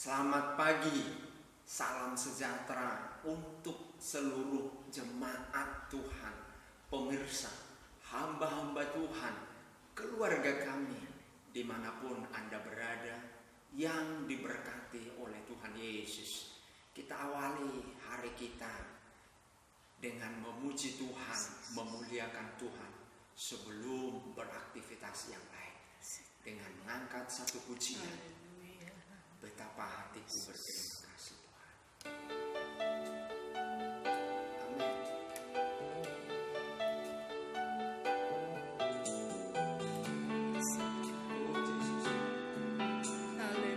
Selamat pagi, salam sejahtera untuk seluruh jemaat Tuhan, pemirsa, hamba-hamba Tuhan, keluarga kami, dimanapun Anda berada, yang diberkati oleh Tuhan Yesus. Kita awali hari kita dengan memuji Tuhan, memuliakan Tuhan sebelum beraktivitas yang lain, dengan mengangkat satu pujian. Betapa hatiku berterima kasih Tuhan. Amin.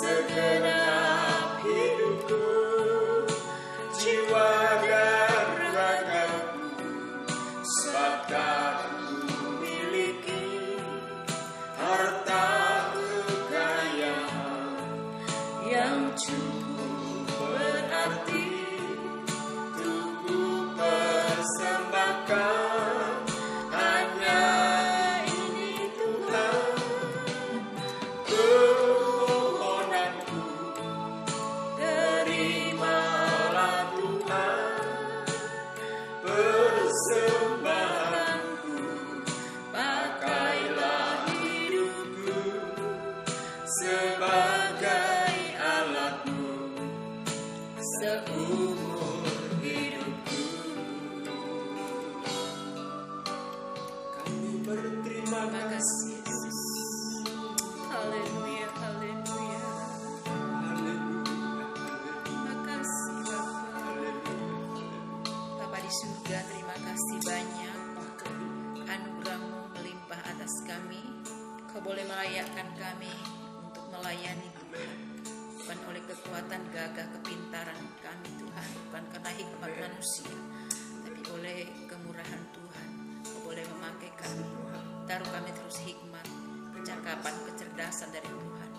segenap hidupku, jiwa dan ragaku, sebab tak ku miliki harta kekayaan yang cukup berarti untuk ku persembahkan. Hanya ini Tuhan, permohonanku, terimalah Tuhan persembahanku, pakailah hidupku sebagai alatmu seumur hidupku. Kami berterima kasih. Haleluya, haleluya. Haleluya, Makasih Bapa. haleluya. Bapa di surga, terima kasih banyak. Anugerah-Mu melimpah atas kami. Kau boleh melayakkan kami untuk melayani Tuhan. Bukan oleh kekuatan gagah kepintaran kami Tuhan, bukan karena hikmat manusia, tapi oleh kemurahan Tuhan. Kau boleh memakai kami. Taruh kami terus hikmat, kecakapan, kecerdasan dari Tuhan.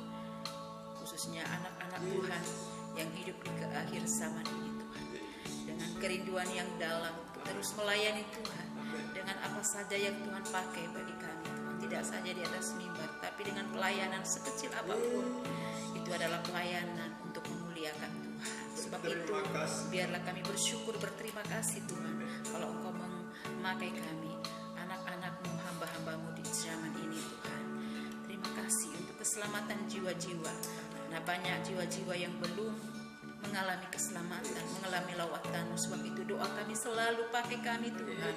Khususnya anak-anak Tuhan yang hidup di akhir zaman ini Tuhan. Dengan kerinduan yang dalam untuk terus melayani Tuhan. Dengan apa saja yang Tuhan pakai bagi kami Tuhan. Tidak saja di atas mimbar, tapi dengan pelayanan sekecil apapun. Itu adalah pelayanan untuk memuliakan Tuhan. Sebab itu Terima kasih. biarlah kami bersyukur, berterima kasih Tuhan. Kalau Engkau memakai kami, anak-anak-Mu, hamba-hamba-Mu di zaman ini Tuhan. Terima kasih untuk keselamatan jiwa-jiwa. Karena banyak jiwa-jiwa yang belum mengalami keselamatan, mengalami lawatan. Sebab itu doa kami selalu pakai kami Tuhan,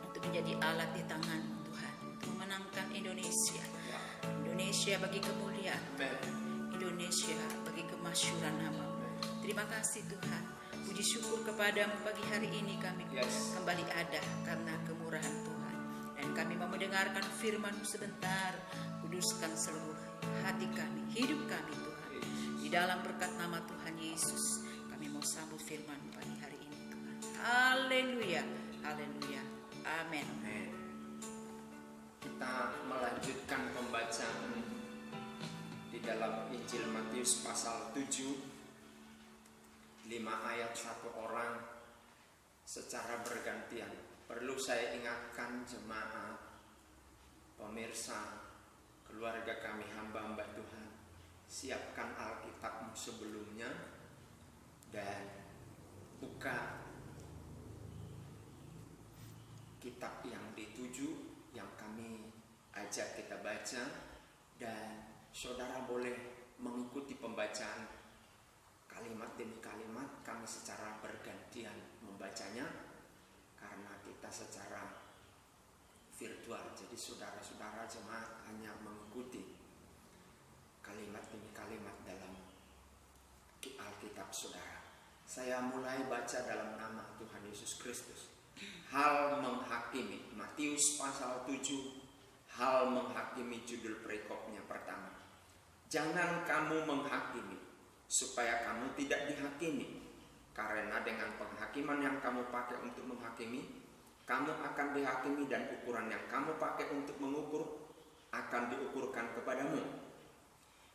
untuk menjadi alat di tangan-Mu Tuhan, untuk memenangkan Indonesia. Indonesia bagi kemuliaan, Indonesia bagi kemasyhuran nama-Mu. Terima kasih Tuhan. Puji syukur kepadamu pagi hari ini kami kembali ada karena kemurahan Tuhan. Dan kami mau mendengarkan firman-Mu sebentar. Kuduskan seluruh hati kami, hidup kami Tuhan. Di dalam berkat nama Tuhan Yesus, kami mau sambut firman-Mu pagi hari ini Tuhan. Haleluya, haleluya, amin. Amin. Kita melanjutkan pembacaan di dalam Injil Matius pasal 7, 5 ayat 1 orang secara bergantian. Perlu saya ingatkan jemaat, pemirsa, keluarga kami, hamba-hamba Tuhan, siapkan Alkitabmu sebelumnya dan buka kitab yang dituju yang kami ajak kita baca, dan saudara boleh mengikuti pembacaan kalimat demi kalimat. Kami secara bergantian membacanya karena kita secara virtual, jadi saudara-saudara jemaat hanya mengikuti kalimat demi kalimat dalam Alkitab saudara. Saya mulai baca dalam nama Tuhan Yesus Kristus. Hal menghakimi, Matius pasal 7, hal menghakimi, judul perikopnya pertama. Jangan kamu menghakimi, supaya kamu tidak dihakimi. Karena dengan penghakiman yang kamu pakai untuk menghakimi, kamu akan dihakimi, dan ukuran yang kamu pakai untuk mengukur akan diukurkan kepadamu.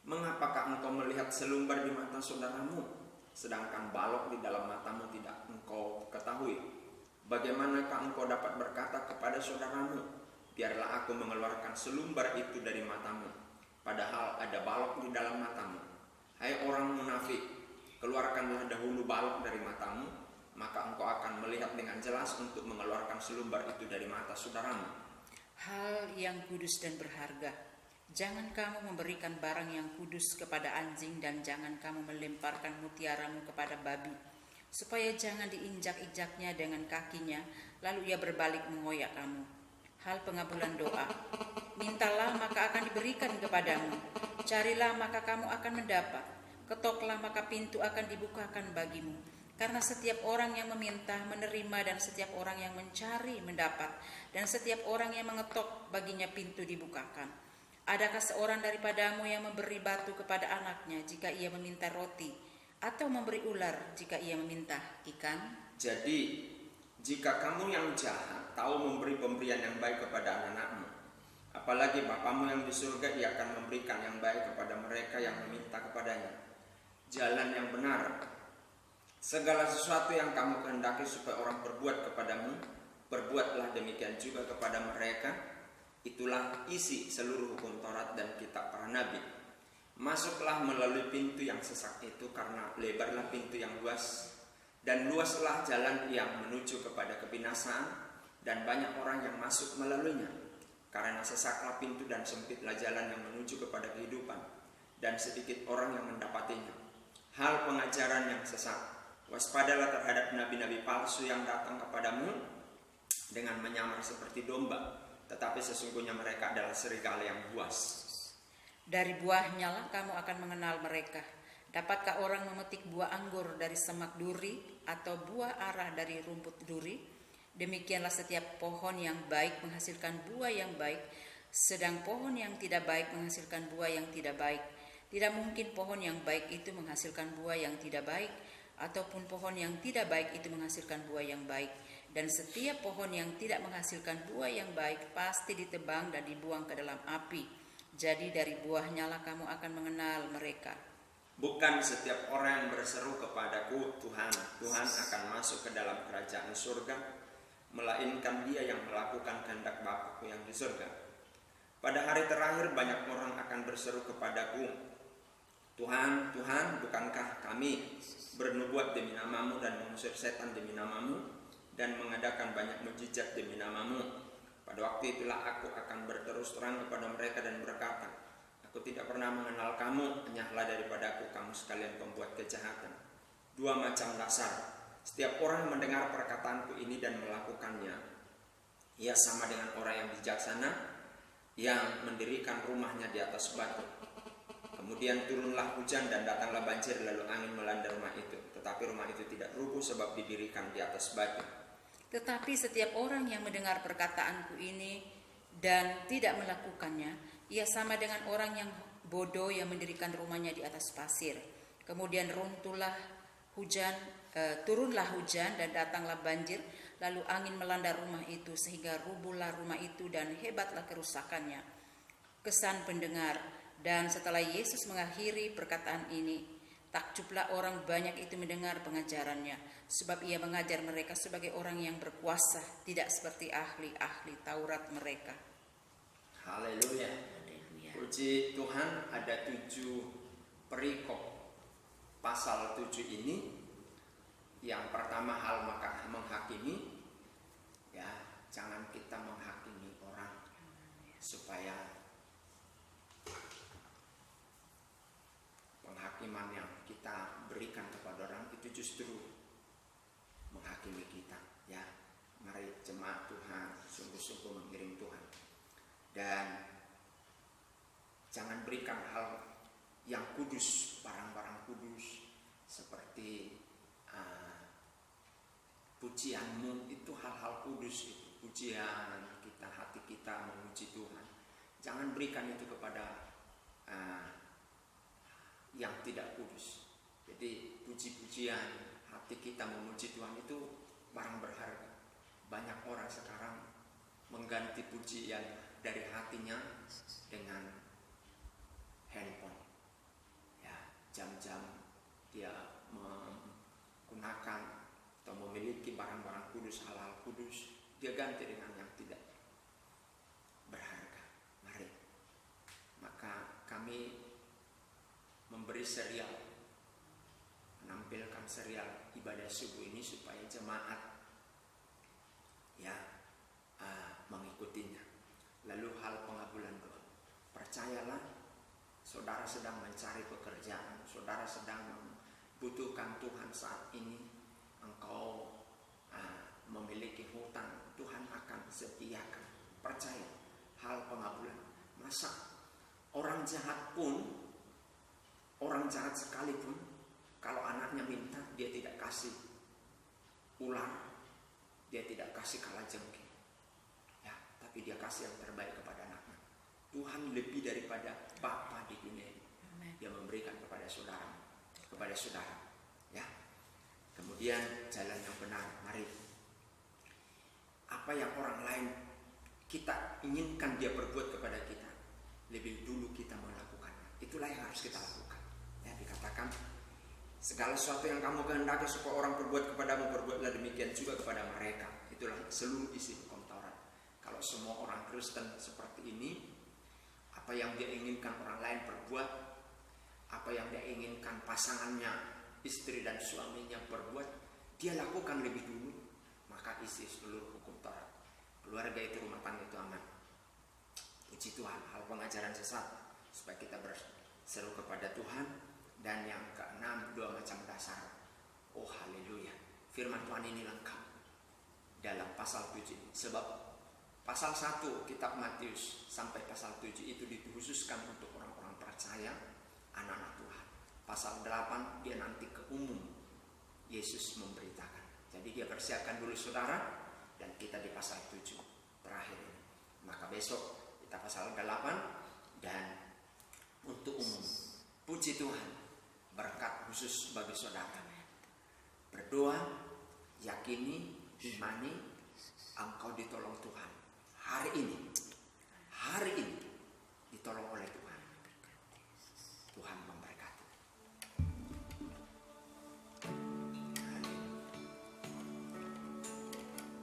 Mengapakah engkau melihat selumbar di mata saudaramu, sedangkan balok di dalam matamu tidak engkau ketahui? Bagaimanakah engkau dapat berkata kepada saudaramu, biarlah aku mengeluarkan selumbar itu dari matamu, padahal ada balok di dalam matamu? Hai orang munafik, keluarkanlah dahulu balok dari matamu, maka engkau akan melihat dengan jelas untuk mengeluarkan selumbar itu dari mata saudaramu. Hal yang kudus dan berharga. Jangan kamu memberikan barang yang kudus kepada anjing, dan jangan kamu melemparkan mutiaramu kepada babi, supaya jangan diinjak-injaknya dengan kakinya, lalu ia berbalik mengoyak kamu. Hal pengabulan doa. Mintalah maka akan diberikan kepadamu, carilah maka kamu akan mendapat, ketoklah maka pintu akan dibukakan bagimu. Karena setiap orang yang meminta menerima, dan setiap orang yang mencari mendapat, dan setiap orang yang mengetok baginya pintu dibukakan. Adakah seorang daripadamu yang memberi batu kepada anaknya jika ia meminta roti, atau memberi ular jika ia meminta ikan? Jadi, jika kamu yang jahat tahu memberi pemberian yang baik kepada anak-anakmu, apalagi Bapamu yang di surga, Ia akan memberikan yang baik kepada mereka yang meminta kepadanya. Jalan yang benar. Segala sesuatu yang kamu kehendaki supaya orang berbuat kepadamu, berbuatlah demikian juga kepada mereka. Itulah isi seluruh hukum Taurat dan kitab para nabi. Masuklah melalui pintu yang sesak itu, karena lebarlah pintu yang luas dan luaslah jalan yang menuju kepada kebinasaan, dan banyak orang yang masuk melaluinya. Karena sesaklah pintu dan sempitlah jalan yang menuju kepada kehidupan, dan sedikit orang yang mendapatinya. Hal pengajaran yang sesat. Waspadalah terhadap nabi-nabi palsu yang datang kepadamu dengan menyamar seperti domba, tetapi sesungguhnya mereka adalah serigala yang buas. Dari buahnya lah kamu akan mengenal mereka. Dapatkah orang memetik buah anggur dari semak duri, atau buah ara dari rumput duri? Demikianlah setiap pohon yang baik menghasilkan buah yang baik, sedang pohon yang tidak baik menghasilkan buah yang tidak baik. Tidak mungkin pohon yang baik itu menghasilkan buah yang tidak baik, ataupun pohon yang tidak baik itu menghasilkan buah yang baik. Dan setiap pohon yang tidak menghasilkan buah yang baik pasti ditebang dan dibuang ke dalam api. Jadi dari buahnya lah kamu akan mengenal mereka. Bukan setiap orang yang berseru kepadaku, Tuhan, Tuhan akan masuk ke dalam kerajaan surga, melainkan dia yang melakukan kehendak Bapa-Ku yang di surga. Pada hari terakhir banyak orang akan berseru kepadaku, Tuhan, Tuhan, bukankah kami bernubuat demi namamu dan mengusir setan demi namamu dan mengadakan banyak mukjizat demi namamu? Pada waktu itulah aku akan berterus terang kepada mereka dan berkata, aku tidak pernah mengenal kamu, enyahlah daripadaku kamu sekalian pembuat kejahatan. Dua macam dasar. Setiap orang yang mendengar perkataanku ini dan melakukannya, ia sama dengan orang yang bijaksana yang mendirikan rumahnya di atas batu. Kemudian turunlah hujan dan datanglah banjir, lalu angin melanda rumah itu. Tetapi rumah itu tidak rubuh sebab didirikan di atas batu. Tetapi setiap orang yang mendengar perkataanku ini dan tidak melakukannya, ia sama dengan orang yang bodoh yang mendirikan rumahnya di atas pasir. Kemudian turunlah hujan dan datanglah banjir, lalu angin melanda rumah itu sehingga rubuhlah rumah itu dan hebatlah kerusakannya. Kesan pendengar. Dan setelah Yesus mengakhiri perkataan ini, takjublah orang banyak itu mendengar pengajarannya, sebab ia mengajar mereka sebagai orang yang berkuasa, tidak seperti ahli-ahli Taurat mereka. Haleluya. Puji Tuhan, ada 7 perikop pasal 7 ini. Yang pertama, hal menghakimi. Ya, jangan kita menghakimi orang supaya penghakiman yang kita berikan kepada orang itu justru menghakimi kita. Ya, mari jemaat Tuhan sungguh-sungguh mengiring Tuhan, dan jangan berikan hal yang kudus, barang-barang kudus seperti pujianmu, itu hal-hal kudus, itu pujian kita, hati kita memuji Tuhan. Jangan berikan itu kepada yang tidak kudus. Jadi puji-pujian hati kita memuji Tuhan itu barang berharga. Banyak orang sekarang mengganti pujian dari hatinya dengan handphone. Ya, jam-jam dia menggunakan atau memiliki barang-barang kudus, hal-hal kudus, dia ganti dengan yang tidak berharga. Mari, maka kami memberi serial, menampilkan serial ibadah subuh ini supaya jemaat mengikutinya. Lalu hal pengabulan doa, percayalah, saudara sedang mencari pekerjaan, saudara sedang membutuhkan Tuhan saat ini, engkau memiliki hutang, Tuhan akan sediakan. Percaya, hal pengabulan. Masa orang jahat pun, orang jahat sekalipun, kalau anaknya minta, dia tidak kasih ular, dia tidak kasih kalajengking, ya, tapi dia kasih yang terbaik kepada anaknya. Tuhan lebih daripada Bapa di dunia ini. Amen. Dia memberikan kepada saudara, ya. Kemudian jalan yang benar, mari. Apa yang orang lain kita inginkan dia berbuat kepada kita, lebih dulu kita melakukannya. Itulah yang harus kita lakukan. Ya, dikatakan segala sesuatu yang kamu kehendaki supaya orang berbuat kepadamu, berbuatlah demikian juga kepada mereka. Itulah seluruh isi hukum Taurat. Kalau semua orang Kristen seperti ini, apa yang dia inginkan orang lain berbuat, apa yang dia inginkan pasangannya, istri dan suaminya berbuat, dia lakukan lebih dulu, maka isi seluruh hukum Taurat. Keluarga itu, rumah tangga itu aman. Puji Tuhan. Hal pengajaran sesat supaya kita berseru kepada Tuhan. Dan yang keenam, 2 macam dasar. Oh haleluya, firman Tuhan ini lengkap dalam pasal 7 ini. Sebab pasal 1 kitab Matius sampai pasal 7 itu dikhususkan untuk orang-orang percaya, anak-anak Tuhan. Pasal 8 dia nanti ke umum, Yesus memberitakan. Jadi dia persiapkan dulu saudara, dan kita di pasal 7 terakhir ini. Maka besok kita pasal 8 dan untuk umum. Puji Tuhan, berkat khusus bagi saudara. Berdoa, yakini, imani, engkau ditolong Tuhan. Hari ini ditolong oleh Tuhan. Tuhan memberkati.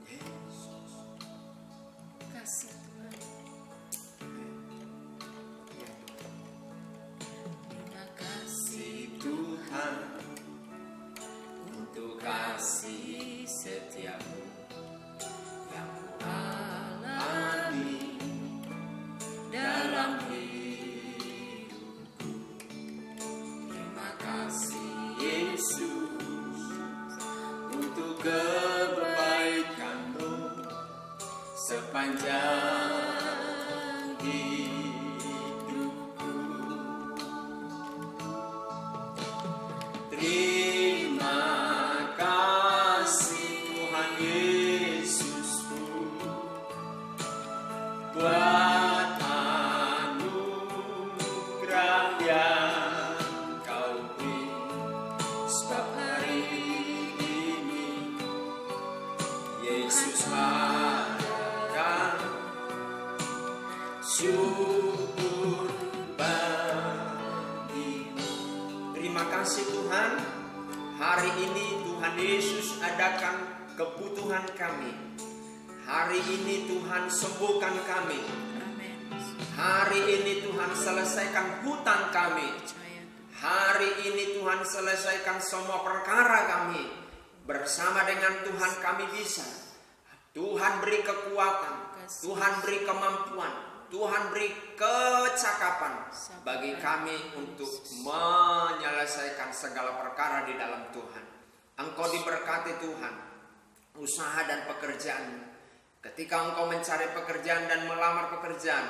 Yesus. Kasih Tuhan. Terima kasih Tuhan untuk kasih setiamu yang alami dalam hidupku. Terima kasih Yesus untuk kebaikanmu sepanjang hidupku. Terima kasih Tuhan Yesusku buat anugerah yang kau beri. Sebab hari ini Yesus adakan syukur bagimu. Terima kasih Tuhan, hari ini Tuhan Yesus adakan kebutuhan kami. Hari ini Tuhan sembuhkan kami. Amin. Hari ini Tuhan selesaikan hutang kami. Percaya Hari ini Tuhan selesaikan semua perkara kami. Bersama dengan Tuhan kami bisa. Tuhan beri kekuatan, Tuhan beri kemampuan, Tuhan beri kecakapan bagi kami untuk menyelesaikan segala perkara di dalam Tuhan. Engkau diberkati Tuhan, usaha dan pekerjaan. Ketika engkau mencari pekerjaan dan melamar pekerjaan,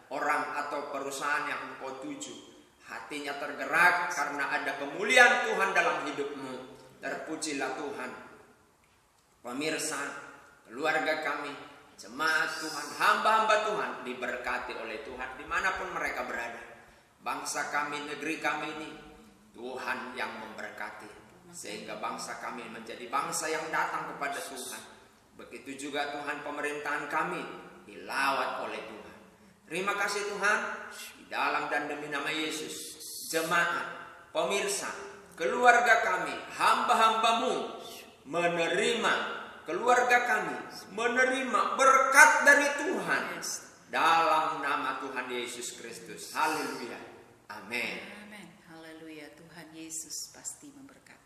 orang atau perusahaan yang engkau tuju, hatinya tergerak karena ada kemuliaan Tuhan dalam hidupmu. Terpujilah Tuhan. Pemirsa, keluarga kami, jemaat Tuhan, hamba-hamba Tuhan diberkati oleh Tuhan dimanapun mereka berada. Bangsa kami, negeri kami ini, Tuhan yang memberkati, sehingga bangsa kami menjadi bangsa yang datang kepada Tuhan. Begitu juga Tuhan, pemerintahan kami dilawat oleh Tuhan. Terima kasih Tuhan, di dalam dan demi nama Yesus, jemaat, pemirsa, keluarga kami, hamba-hambamu menerima, keluarga kami menerima berkat dari Tuhan dalam nama Tuhan Yesus Kristus. Haleluya. Amin. Amin. Haleluya. Tuhan Yesus pasti memberkati.